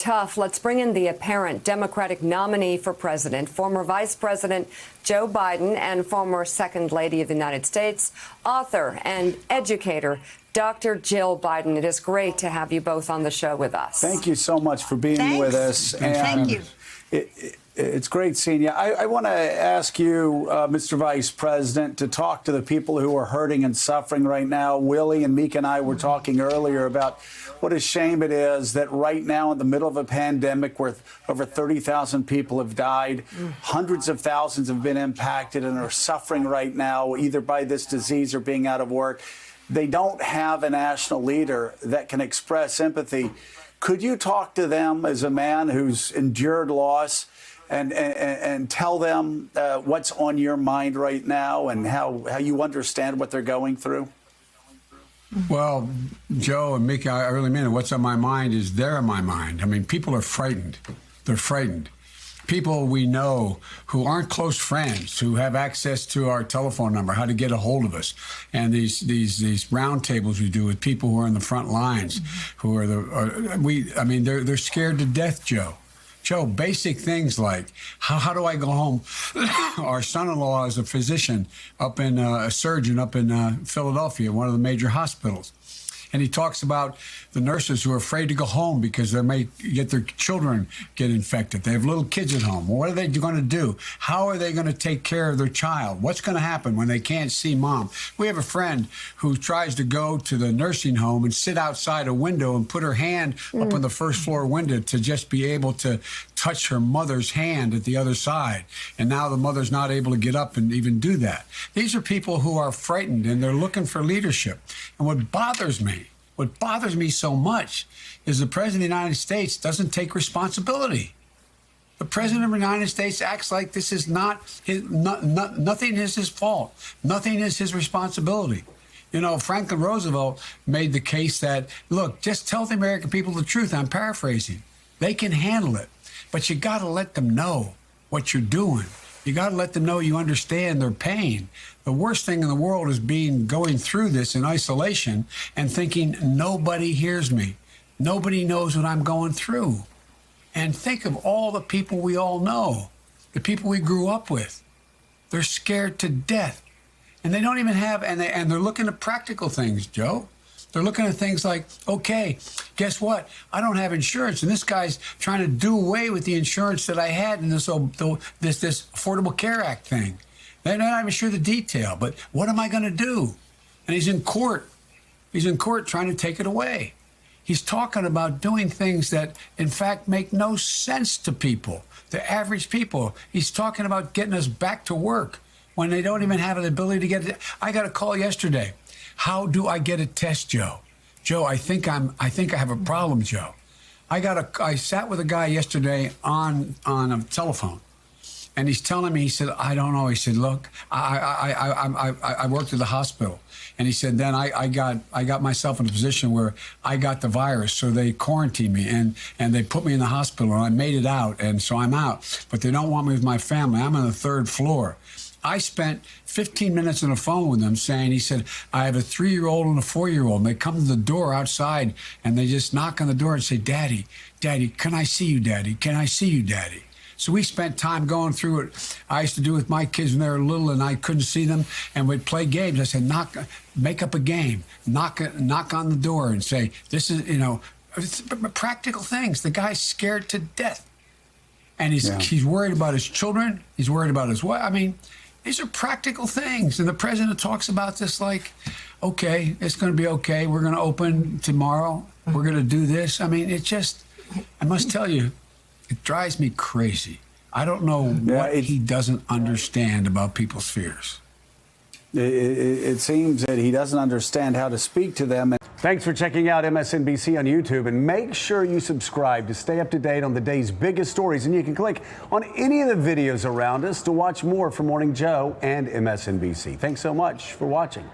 Tough. Let's bring in the apparent Democratic nominee for president, former Vice President Joe Biden, and former Second Lady of the United States, author and educator Dr. Jill Biden. It is great to have you both on the show with us. Thank you so much for being with us. And thank you. It's great seeing you. I want to ask you, Mr. Vice President, to talk to the people who are hurting and suffering right now. Willie and Meek and I were talking earlier about what a shame it is that right now in the middle of a pandemic where over 30,000 people have died, hundreds of thousands have been impacted and are suffering right now, either by this disease or being out of work. They don't have a national leader that can express empathy. Could you talk to them as a man who's endured loss and tell them what's on your mind right now and how you understand what they're going through? Well, Joe and Mickey, I really mean it. What's on my mind is they're on my mind. I mean, people are frightened. They're frightened. People we know who aren't close friends, who have access to our telephone number, how to get a hold of us, and these roundtables we do with people who are in the front lines, who are they're scared to death, Joe. Joe, basic things like, how do I go home? Our son-in-law is a physician a surgeon up in Philadelphia, one of the major hospitals. And he talks about the nurses who are afraid to go home because they may get their children get infected. They have little kids at home. Well, what are they going to do? How are they going to take care of their child? What's going to happen when they can't see mom? We have a friend who tries to go to the nursing home and sit outside a window and put her hand up on the first floor window to just be able to touch her mother's hand at the other side. And now the mother's not able to get up and even do that. These are people who are frightened and they're looking for leadership. And what bothers me so much is the President of the United States doesn't take responsibility. The President of the United States acts like this is not his, nothing is his fault. Nothing is his responsibility. You know, Franklin Roosevelt made the case that, look, just tell the American people the truth. I'm paraphrasing. They can handle it. But you got to let them know what you're doing. You got to let them know you understand their pain. The worst thing in the world is going through this in isolation and thinking nobody hears me. Nobody knows what I'm going through. And think of all the people we all know, the people we grew up with. They're scared to death. And they don't even have, and they're looking at practical things, Joe. They're looking at things like, okay, guess what? I don't have insurance, and this guy's trying to do away with the insurance that I had in this Affordable Care Act thing. They're not even sure the detail, but what am I going to do? And he's in court. He's in court trying to take it away. He's talking about doing things that, in fact, make no sense to people, the average people. He's talking about getting us back to work when they don't even have an ability to get it. I got a call yesterday. How do I get a test, Joe? Joe, I think I have a problem, Joe. I sat with a guy yesterday on a telephone, and he's telling me, he said, I don't know. He said, look, I worked at the hospital. And he said, then I got myself in a position where I got the virus, so they quarantined me and they put me in the hospital, and I made it out, and so I'm out. But they don't want me with my family. I'm on the 3rd floor. I spent 15 minutes on the phone with him saying, he said, I have a 3-year-old and a 4-year-old. And they come to the door outside and they just knock on the door and say, Daddy, can I see you, Daddy? Can I see you, Daddy? So we spent time going through it. I used to do with my kids when they were little and I couldn't see them, and we'd play games. I said, make up a game, knock on the door and say, this is, it's practical things. The guy's scared to death. And he's worried about his children. He's worried about his wife. I mean, these are practical things. And the president talks about this like, okay, it's going to be okay. We're going to open tomorrow. We're going to do this. I mean, I must tell you, it drives me crazy. I don't know what he doesn't understand about people's fears. It seems that he doesn't understand how to speak to them. Thanks for checking out MSNBC on YouTube, and make sure you subscribe to stay up to date on the day's biggest stories. And you can click on any of the videos around us to watch more from Morning Joe and MSNBC. Thanks so much for watching.